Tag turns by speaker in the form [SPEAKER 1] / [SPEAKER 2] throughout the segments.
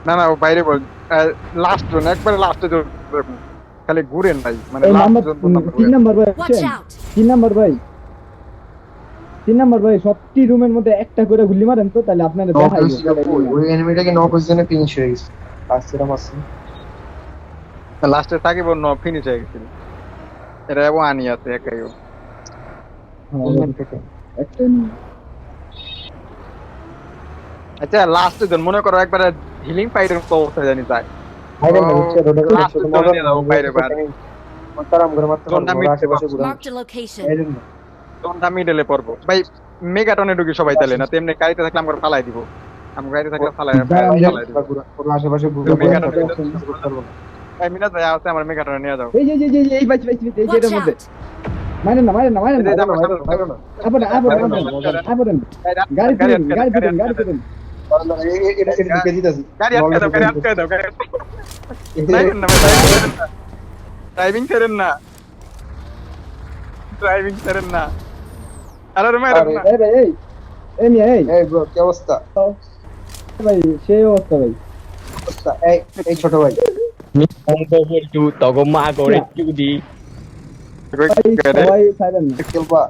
[SPEAKER 1] না না ও বাইরে বল, লাস্ট জন একবারে লাস্টে জন, খালি ঘুরেন ভাই, মানে
[SPEAKER 2] এই
[SPEAKER 1] লাস্ট
[SPEAKER 2] নাম্বার
[SPEAKER 1] জন পর্যন্ত
[SPEAKER 2] 3
[SPEAKER 1] ঘুরেন।
[SPEAKER 2] নাম্বার ভাই
[SPEAKER 3] Watch
[SPEAKER 2] আছেন?
[SPEAKER 3] out!
[SPEAKER 2] 3 নাম্বার ভাই, 3 নাম্বার ভাই সবটি রুমের মধ্যে একটা করে গুলি মারেন তো, তাহলে আপনারা
[SPEAKER 4] নক
[SPEAKER 2] দেখাইবো
[SPEAKER 4] হয়েছিল
[SPEAKER 2] কেডা
[SPEAKER 4] ওই
[SPEAKER 2] গুলি
[SPEAKER 4] ওই এনিমিটাকে নক হয়েছে না ফিনিশ হয়ে গেছে আসছিলাম আসছি
[SPEAKER 1] লাস্টে সাকিব ওর ফিনিশ হয়ে গেছিল, এটা এবং আনি আছে একাই ও।
[SPEAKER 4] ওখান থেকে
[SPEAKER 2] একটা
[SPEAKER 1] আচ্ছা লাস্টে জন মনে করো একবারে হিলিং ফাইটের তো অবস্থা জানি তাই,
[SPEAKER 4] বাইরে না নিচে রোডে করে
[SPEAKER 1] লাস্ট
[SPEAKER 4] ছোট
[SPEAKER 1] জন
[SPEAKER 4] মজা
[SPEAKER 1] নিয়ে যাও বাইরে বার,
[SPEAKER 4] মাতারাম করে মারতে
[SPEAKER 1] জনটা
[SPEAKER 4] পারবো
[SPEAKER 1] মিড
[SPEAKER 4] আশেপাশে ঘুরে
[SPEAKER 3] Marked a location.
[SPEAKER 4] বাইরে না
[SPEAKER 1] জনটা মিডলে পড়বো ভাই, মেগাটনে ঢুকি সবাই তাহলে না, তেমনি গাড়িতে থাকলে আমরা ফালাই দিব, আমি গাড়িতে থাকলে ফালাই ফালাই দিব।
[SPEAKER 4] পুরো আশেপাশে ঘুরে
[SPEAKER 1] মেগাটনে
[SPEAKER 4] করতে পারবো না
[SPEAKER 1] ভাই মিনাজ ভাই আছে আমার মেগাটনে নিয়ে যাও।
[SPEAKER 2] এই যে এই বাইচ এই
[SPEAKER 3] Watch
[SPEAKER 2] যেটার মধ্যে
[SPEAKER 3] out!
[SPEAKER 2] মারেন না
[SPEAKER 4] বাইরে না
[SPEAKER 2] আপন গাড়ি ফিরেন গাড়ি ফিরেন
[SPEAKER 4] এটা ঢুকে দিতেছি
[SPEAKER 1] গাড়ি আটকে দাও, গাড়ি আটকে দাও, গাড়ি ড্রাইভিং করেন না, ড্রাইভিং করেন না, আরে রে মারেন না।
[SPEAKER 2] এই ভাই এই মিয়া এই
[SPEAKER 4] এই ব্রো কি অবস্থা
[SPEAKER 2] ভাই সেই অবস্থা ভাই
[SPEAKER 4] অবস্থা এই ছোট ভাই
[SPEAKER 5] tu toko ma gore chudi
[SPEAKER 2] ভাই সবাই সাইলেন না
[SPEAKER 4] খেলবা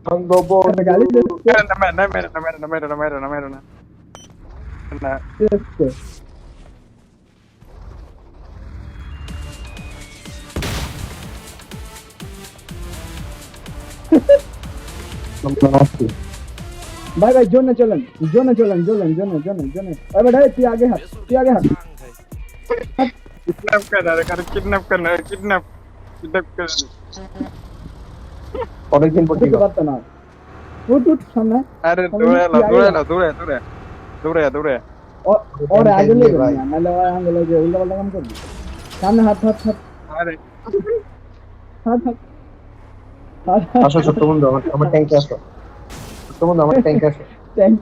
[SPEAKER 4] সঙ্গব
[SPEAKER 2] গালি
[SPEAKER 1] না মেরে না মেরে না মেরে না মেরে না মেরে না মেরে না না
[SPEAKER 2] দিচ্ছে ভাই জোনে চলেন ভাই তুই আগে হাট
[SPEAKER 1] किडनैप कर रहा है, कर किडनैप करना है, किडनैप कर।
[SPEAKER 4] অনেকদিন পর
[SPEAKER 2] বুঝতে পারতো না উঠ সামনে
[SPEAKER 1] अरे दूरे
[SPEAKER 2] ওরে আগে লেগে
[SPEAKER 4] ভাই
[SPEAKER 2] না নালে ওই আঙ্গুলে যে উল্টা পাল্টা কাম করবি সামনে হাত
[SPEAKER 1] अरे
[SPEAKER 4] আসো ছোট্ট বন্ধু আমার ট্যাঙ্কে আসো ছোট্ট বন্ধু আমার ট্যাঙ্কে আসো
[SPEAKER 2] ট্যাঙ্ক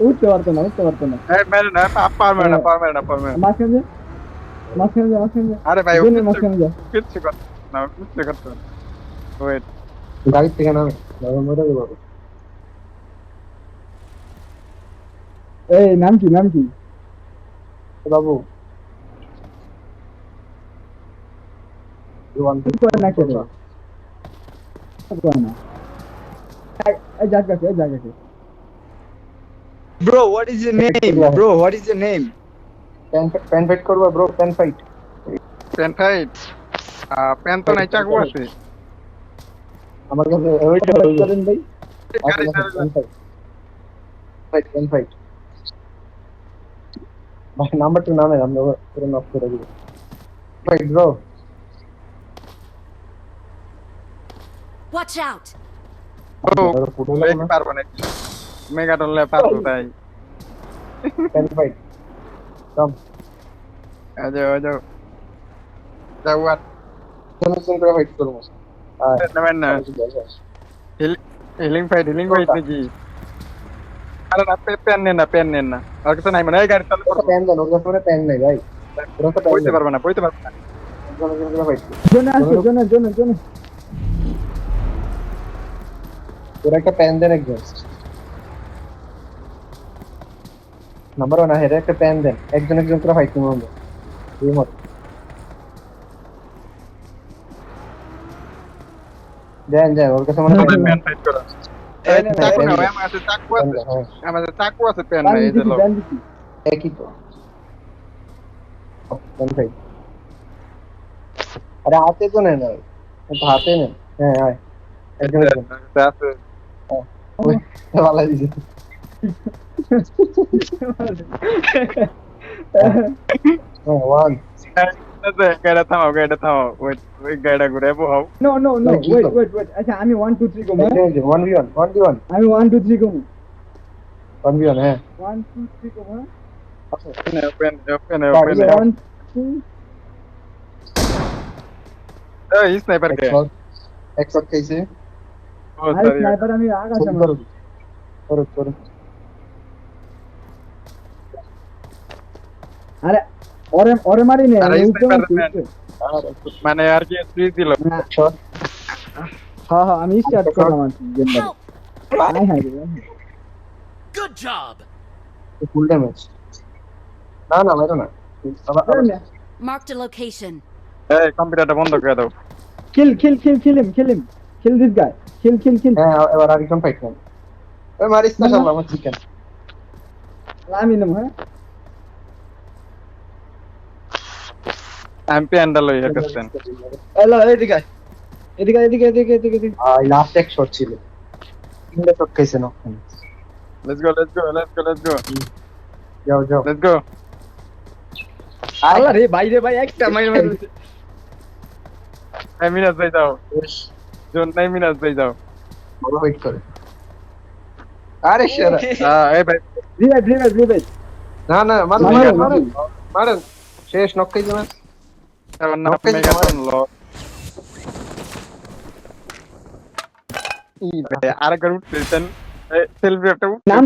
[SPEAKER 2] উঠতে পারতো না
[SPEAKER 1] मेरे ना पार मेरा
[SPEAKER 2] মাঝখানে যা
[SPEAKER 1] अरे भाई
[SPEAKER 2] জোনের মাঝখানে যা
[SPEAKER 1] कुछ कर वेट
[SPEAKER 4] গাড়ি থেকে নামে মরে যাবো
[SPEAKER 2] এই নাম কি
[SPEAKER 4] বাবু
[SPEAKER 2] ঠিক করে না কেটে না এই জায়গাকে
[SPEAKER 5] bro what is your name
[SPEAKER 4] pen fight করবা bro pen fight
[SPEAKER 1] pen fight pen तो नहीं चाकू আছে
[SPEAKER 4] আমার কাছে
[SPEAKER 2] করেন ভাই
[SPEAKER 4] প্যান ফাইট ভাই নাম্বার 2 নামে আমরা পুরো নক করে দিব ফাইট ব্রো
[SPEAKER 3] Watch out!
[SPEAKER 1] ও লেগ পারবো না, মেগাটন লে পারবো তাই।
[SPEAKER 4] প্যান ফাইট কাম
[SPEAKER 1] আজো যাওয়ার
[SPEAKER 4] কোন করে ফাইট করব
[SPEAKER 1] না হিলিং ফাইট নাকি? আরে না পেন নেন না আর কিছু নাই, মানে এই গাড়ি চালু করো,
[SPEAKER 4] প্যান দেন ওর কাছে প্যান নাই ভাই ওরা তো
[SPEAKER 1] বইতে পারবে না
[SPEAKER 4] ফাইট
[SPEAKER 2] জোনে আসো জোনে
[SPEAKER 4] ওরা একটা প্যান দেন একজন নাম্বার 1 হেরে একটা প্যান দেন একজন করে ফাইট করব আমরা এই মত দেন ওর কাছে মনে হয়
[SPEAKER 1] পেন ফাইট করো। চাকু না ভাই, আমাদের চাকু আছে পেন নাই, এই যে লোক
[SPEAKER 4] একই তো প্যান ফাইট আরে হাতে তো নেন তো হাতে নেন হ্যাঁ হ্যাঁ একজন
[SPEAKER 1] আছে
[SPEAKER 4] ভালো দিছে ওয়ান
[SPEAKER 1] গাড়ি থামাও ওই গাড়িটা ঘুরে বহাও।
[SPEAKER 2] নো ওয়েট আচ্ছা আমি 1 2 3 কম
[SPEAKER 4] 1v1
[SPEAKER 2] আমি 1 2 3 কম
[SPEAKER 4] 1v1 হ্যাঁ
[SPEAKER 2] 1 2 3 কম
[SPEAKER 1] ওপেন
[SPEAKER 2] 1 2
[SPEAKER 1] এই স্নাইপার কে
[SPEAKER 4] একশট খাইছে
[SPEAKER 1] ও
[SPEAKER 2] আরে
[SPEAKER 1] সরি
[SPEAKER 2] স্নাইপার আমি আকাশে মারব
[SPEAKER 4] করো
[SPEAKER 2] আরে ওরে মারি নে
[SPEAKER 1] আরে
[SPEAKER 2] উঠতে
[SPEAKER 1] স্নাইপার
[SPEAKER 2] মারছি।
[SPEAKER 1] মানে আর কি ফ্রি দিল।
[SPEAKER 2] না,
[SPEAKER 4] শট
[SPEAKER 2] হ্যাঁ আমি স্টার্ট করলাম গেমটা
[SPEAKER 3] Help!
[SPEAKER 2] Hi
[SPEAKER 3] Good job!
[SPEAKER 4] Full damage না না মারো না
[SPEAKER 3] Marked a location.
[SPEAKER 1] এই কম্পিউটারটা বন্ধ করে দাও।
[SPEAKER 2] কিল দিস গাই কিল
[SPEAKER 4] হ্যাঁ এবার আরেকজন ফাইট করে ওই মারিস না শালা আমার চিকেন
[SPEAKER 2] আমি নাম হ্যাঁ
[SPEAKER 1] আমি প্যান্ডাল হয়ে গেছেন।
[SPEAKER 2] হ্যালো এদিকে
[SPEAKER 4] আই লাস্ট এক শট ছিল তিনটা শট খাইছে না
[SPEAKER 1] লেটস গো
[SPEAKER 4] যাও
[SPEAKER 1] লেটস গো।
[SPEAKER 2] আল্লাহ রে ভাই একটা মাইর মারছে
[SPEAKER 1] এই মিনাজ ভাই যাও, জোন নাই মিনাজ ভাই যাও।
[SPEAKER 4] বড় ওয়েট করে আরে শালা
[SPEAKER 1] এই ভাই
[SPEAKER 2] রিভাইভ
[SPEAKER 4] না না
[SPEAKER 2] মারেন।
[SPEAKER 4] মারেন শেষ নক খাইছে না
[SPEAKER 1] এবার না
[SPEAKER 4] Okay,
[SPEAKER 1] মেগাটন ল। ই ভাই আরেকবার উঠতেছেন, সেলফি একটা
[SPEAKER 2] নাম